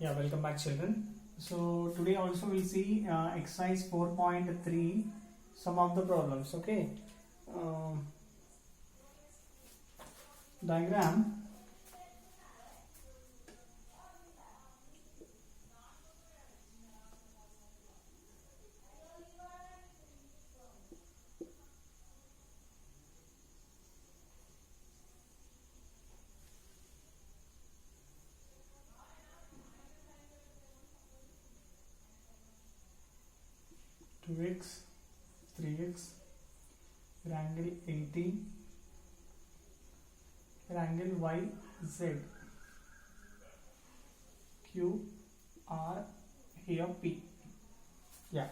Yeah, welcome back, children. So today also we'll see exercise 4.3, some of the problems. Okay. Um, Diagram. 2x, 3x, triangle 80, triangle YZ, Q, R, here P. Yeah.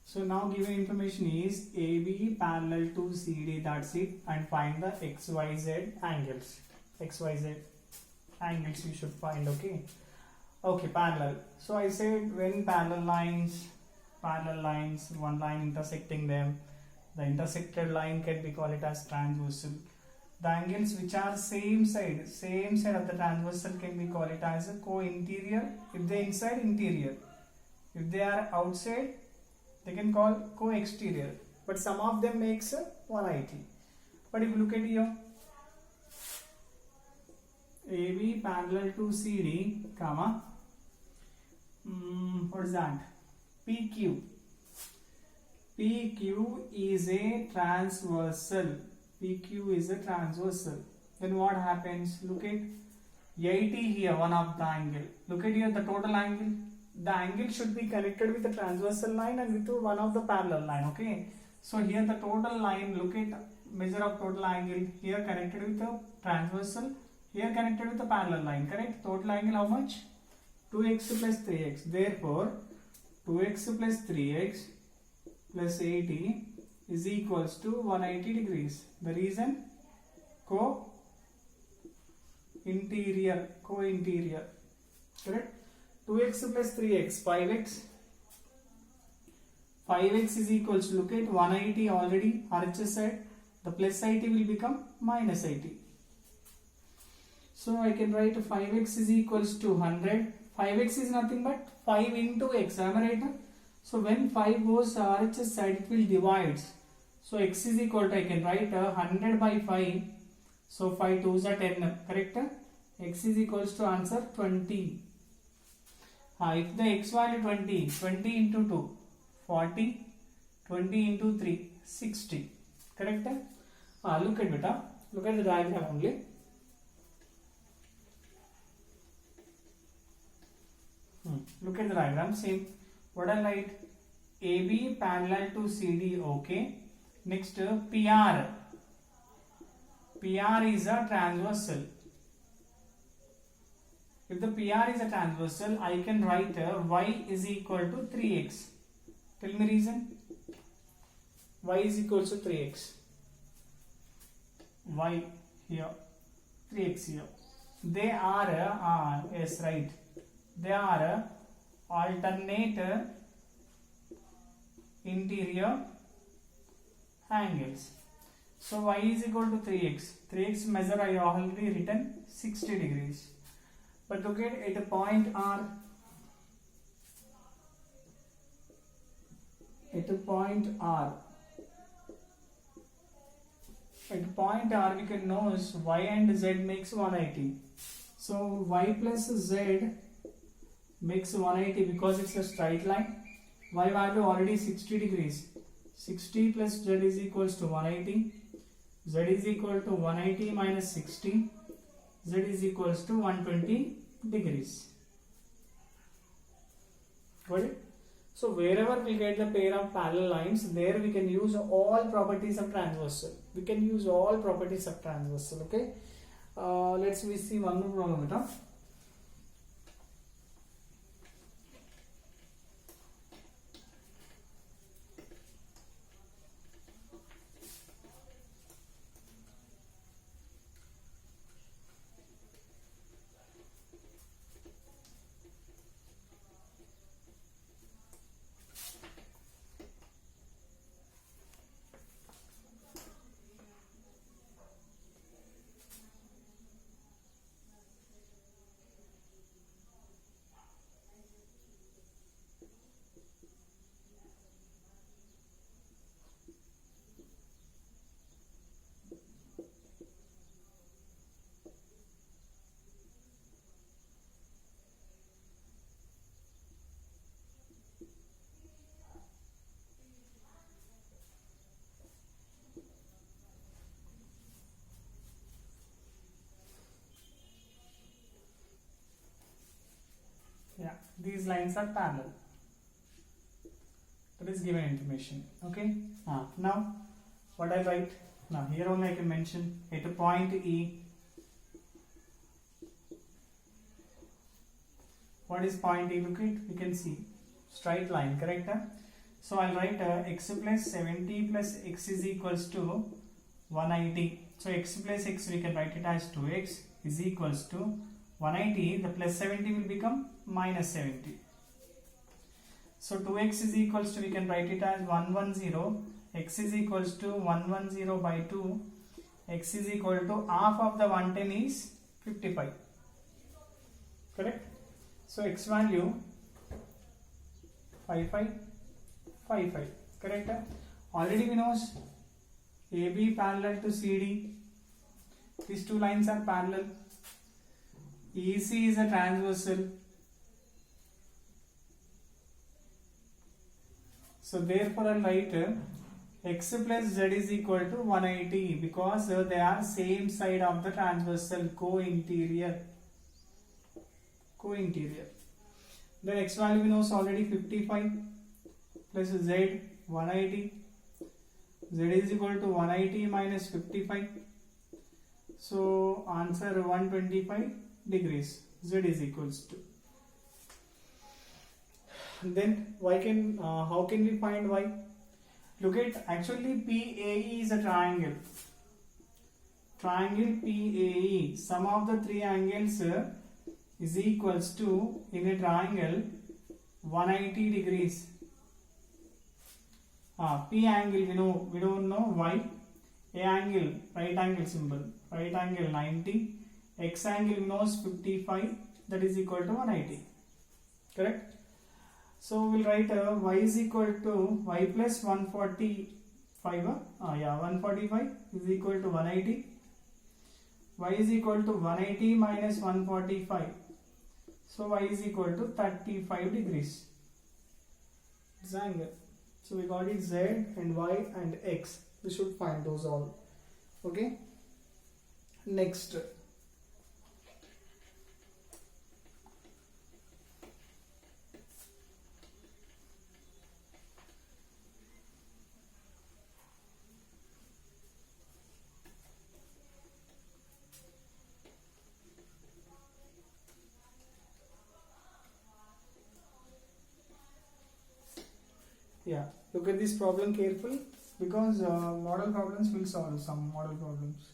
So now given information is AB parallel to CD, that's it, and find the XYZ angles. XYZ angles you should find, okay? Okay, parallel. So I said when parallel lines, one line intersecting them, the intersected line can be called it as transversal. The angles which are same side of the transversal can be called it as a co-interior. If they inside, interior. If they are outside, they can call co-exterior. But some of them makes 180. But if you look at here, AB parallel to CD, comma, what is that? PQ. PQ is a transversal. PQ is a transversal. Then what happens? Look at 80 here, one of the angle. Look at here the total angle. The angle should be connected with the transversal line and with one of the parallel line. Okay. So here the total line, look at measure of total angle. Here connected with the transversal. Here connected with the parallel line. Correct? Total angle how much? 2x plus 3x. Therefore, 2x plus 3x plus 80 is equals to 180 degrees. The reason? Co-interior. Correct? 2x plus 3x, 5x. 5x is equals to, look at 180 already, RHS side. The plus 80 will become minus 80. So I can write 5x is equals to 100. 5x is nothing but 5 into x. Am I right? So when 5 goes RHS side, it will divide. So x is equal to, I can write 100 by 5. So 5 2s are 10. Correct? X is equals to answer 20. If the x value 20, 20 into 2, 40, 20 into 3, 60. Correct? Look at beta. Look at the diagram only. Look at the diagram. Same. What I write? AB parallel to CD. Okay. Next, PR. PR is a transversal. If the PR is a transversal, I can write y is equal to 3x. Tell me reason. Y is equal to 3x. Y here, 3x here. They are, yes, right. They are alternate interior angles. So y is equal to 3x. 3x measure I already written 60 degrees. But look at a point R. At a point R. At point R we can know is y and z makes 180. So y plus z makes 180 because it's a straight line. Y value already 60 degrees. 60 plus z is equals to 180. Z is equal to 180 minus 60. Z is equals to 120 degrees. Got it? So wherever we get the pair of parallel lines, there we can use all properties of transversal. Okay. Let's see one more problem. these lines are parallel. That is given information. Okay. Now what I write? Now here only I can mention at a point E. What is point E? Look it. We can see straight line. Correct? So I'll write x plus 70 plus x is equals to 180. So x plus x we can write it as 2x is equals to 180. The plus 70 will become minus 70. So 2x is equals to, we can write it as 110. X is equals to 110 by 2. X is equal to half of the 110 is 55. Correct? So x value 55. Correct? Already we know AB parallel to CD. These two lines are parallel. EC is a transversal. So therefore I'll write x plus z is equal to 180 because they are same side of the transversal, co-interior. Then x value we know already 55 plus z 180. Z is equal to 180 minus 55. So answer 125 degrees. Z is equals to. Then how can we find y? Look at, actually PAE is a triangle. Triangle PAE, sum of the three angles is equals to, in a triangle, 180 degrees. P angle we don't know y. A angle, right angle symbol, right angle 90. X angle we know is 55, that is equal to 180. Correct? So we'll write y is equal to y plus 145. 145 is equal to 180. Y is equal to 180 minus 145. So y is equal to 35 degrees. This angle. So we got it z and y and x. We should find those all. Okay. Next. Yeah, look at this problem carefully because model problems will solve some model problems.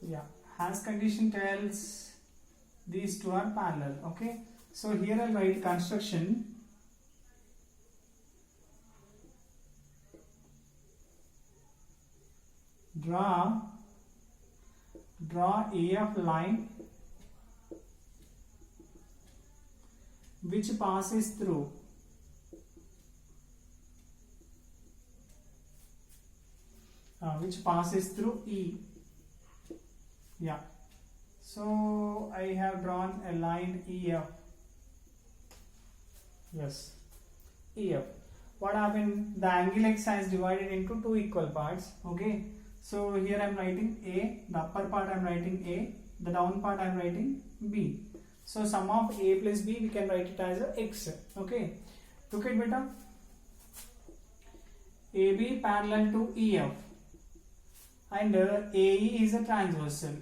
Yeah, has condition tells these two are parallel. Okay, so here I'll write construction. Draw AF line which passes through E. Yeah. So I have drawn a line EF. Yes, EF. What happened? The angle X has divided into two equal parts. Okay. So here I am writing A. The upper part I am writing A. The down part I am writing B. So sum of A plus B we can write it as a X. Okay. Look at beta. AB parallel to EF and AE is a transversal.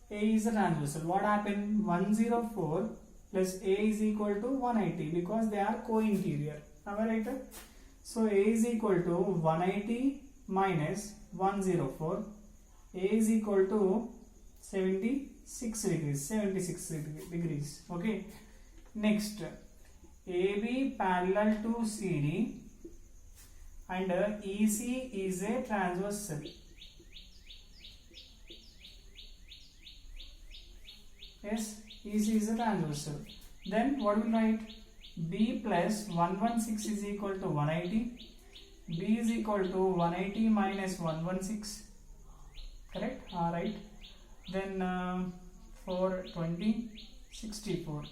A is a transversal. What happened? 104 plus A is equal to 180 because they are co-interior. Am I right? So A is equal to 180 minus 104. A is equal to 76 degrees. Okay. Next, AB parallel to CD and EC is a transversal. Yes, EC is a transversal. Then what will write? B plus 116 is equal to 180. B is equal to 180 minus 116. Correct? Right. Then 420, 64.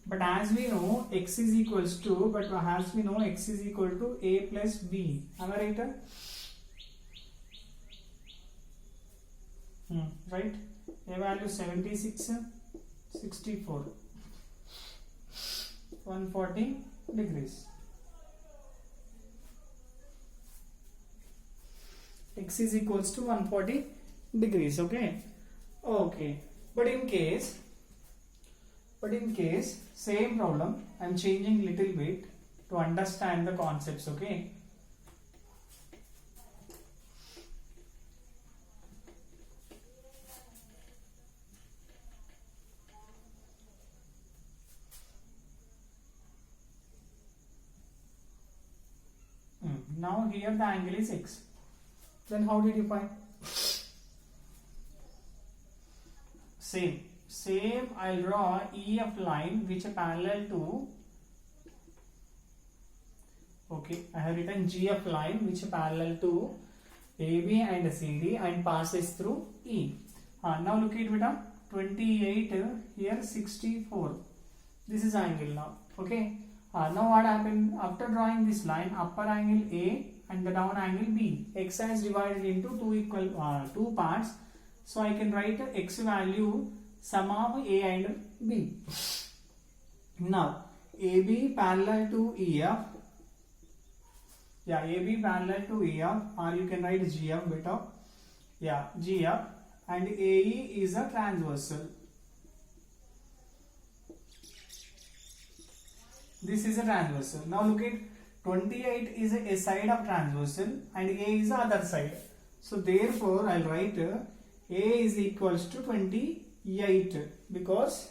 But as we know x is equals to, x is equal to a plus b. Am I right? Right? A value 76, 64, 140 degrees. X is equals to 140 degrees. Okay. But in case same problem, I am changing little bit to understand the concepts. Okay. Now here the angle is x. Then how did you find? Same I'll draw EF line which are parallel to, I have written GF line which are parallel to AB and CD and passes through E. Now look at beta, 28 here 64. This is angle now. Okay. Now what happened after drawing this line? Upper angle A and the down angle B. X is divided into two parts. So I can write x value sum of A and B. Now AB parallel to EF. AB parallel to EF, or you can write GF beta. GF, and AE is a transversal. This is a transversal. Now look at 28 is a side of transversal and A is the other side. So therefore I'll write A is equals to 28 because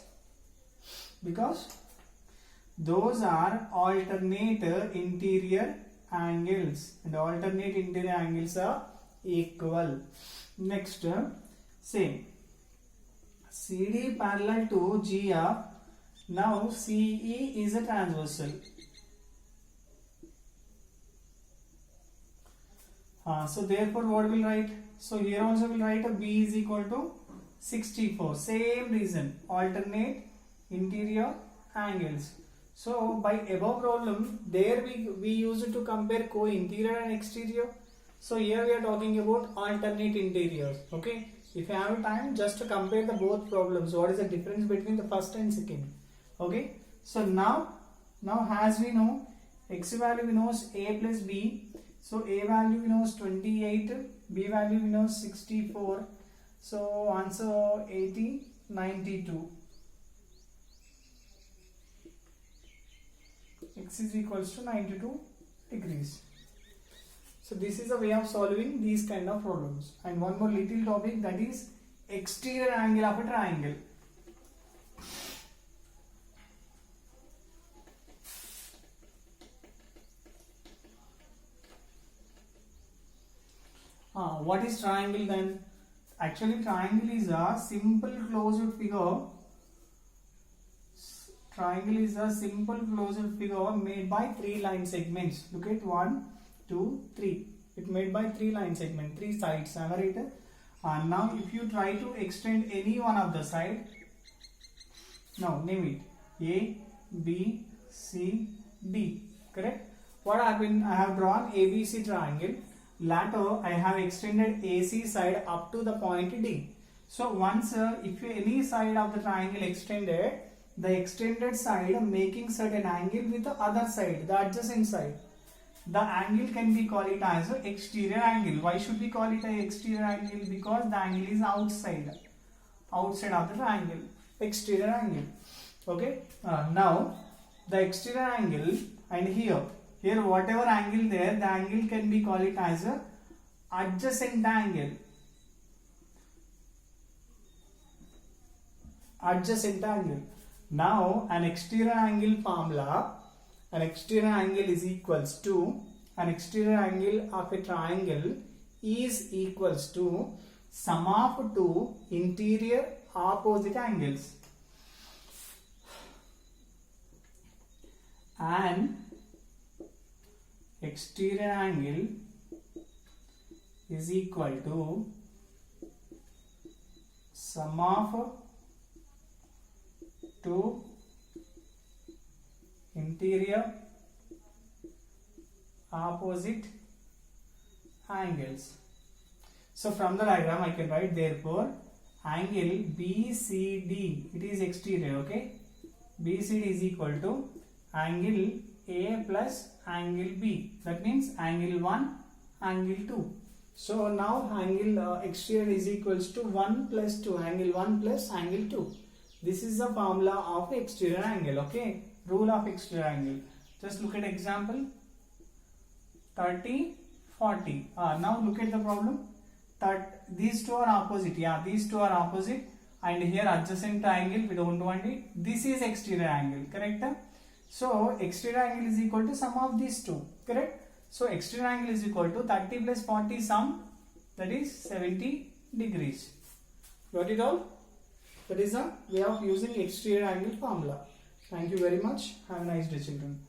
those are alternate interior angles and alternate interior angles are equal. Next, same CD parallel to GF. Now CE is a transversal. So therefore what will write? So here also will write a B is equal to 64. Same reason, alternate interior angles. So by above problem, there we used to compare co-interior and exterior. So here we are talking about alternate interiors. Okay. If you have time, just to compare the both problems. What is the difference between the first and second? Okay. So now as we know, x value we know is A plus B. So A value we know is 28, B value we know is 64. So answer 80, 92. X is equals to 92 degrees. So this is a way of solving these kind of problems. And one more little topic, that is exterior angle of a triangle. What is triangle then? Actually triangle is a simple closed figure. Triangle is a simple closed figure made by 3 line segments. Look at 1, 2, 3. It made by 3 line segments, 3 sides. Am I right? Now if you try to extend any one of the side, now name it A, B, C, D. Correct? What happened? I have drawn ABC triangle. Later I have extended AC side up to the point D. So once if any side of the triangle extended, the extended side making certain angle with the other side, the adjacent side, the angle can be called it as an exterior angle. Why should we call it an exterior angle? Because the angle is outside of the triangle, exterior angle. Okay. Now the exterior angle, and here whatever angle there, the angle can be called it as a adjacent angle. Adjacent angle. Now an exterior angle formula, an exterior angle is equals to, an exterior angle of a triangle is equals to sum of 2 interior opposite angles. exterior angle is equal to sum of two interior opposite angles. So from the diagram I can write, therefore angle BCD, it is exterior, okay. BCD is equal to angle A plus angle B, that means angle 1, angle 2. So now angle exterior is equals to 1 plus 2, angle 1 plus angle 2. This is the formula of exterior angle, okay. Rule of exterior angle. Just look at example 30, 40. Now look at the problem. These two are opposite. Yeah, these two are opposite. And here adjacent triangle, we don't want it. This is exterior angle, correct? So exterior angle is equal to sum of these two, correct? So exterior angle is equal to 30 plus 40 sum, that is 70 degrees. Got it all? That is a way of using exterior angle formula. Thank you very much. Have a nice day, children.